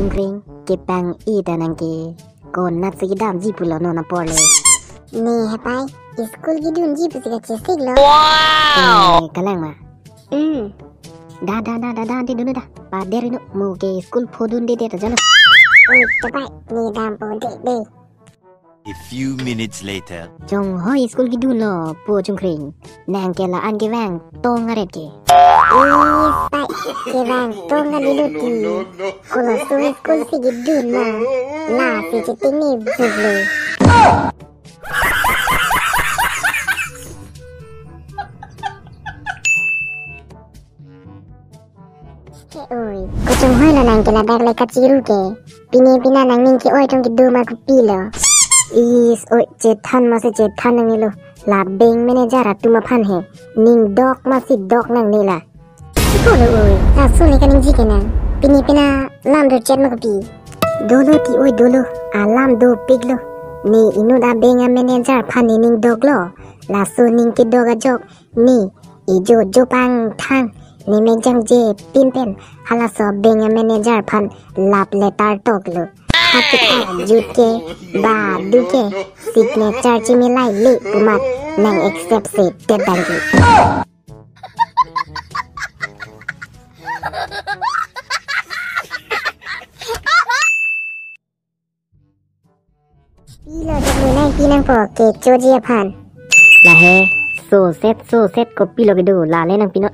Jungkring ke pang ida nangke ko nat segi dam jipulo nona porle nih hapai school gidun jipu sega cesig lo kalang ma da di dulu dah pader inu mu ke school podun de ta jalo oi tapai nih dam po de A few minutes later. jong hoi school gidun lo po Jungkring nang ke la an ke wang tong ngaret ke pai kevang tonga diluti kalau school si gidun la si citing ni buble oi kucing hoi lo nang ke la dak le kaciru ke pina nang ning ke oi tong gidu ma ku pilo is oi chetan ma se chetan nang lo la beng manager atu ma phan he ning dok ma si dok nang ni la Polo oi ta suli ka ning jike nang pina lam do chat ma ku pi dolo ti oi dolo alam do piglo ni inu da benga manager phan ni ning dok lo la so ning ke dog a jok ni ijo jopang thang ni me jang je pimpen hala so benga manager phan lap letar tok lo hati jut ke ba du ke signature chi mi lai le pumat nang accept se te dangi pilo de nang pinang po ke choji phan la he so set ko pilo ke do la le nang pino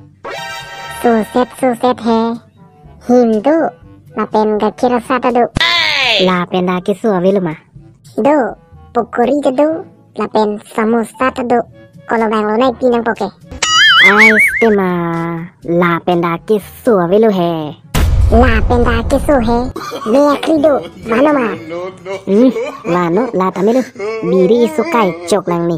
so set he hindu la pen ga kira sata do la penda ke so avelo ma do pokori ke do la pen samosa ta do kalau bang lo nai pinang po ke ai stema la penda ke so avelo he la pen da ke so he me akrido mano ma la no la tamelo biri so kai chok nang ni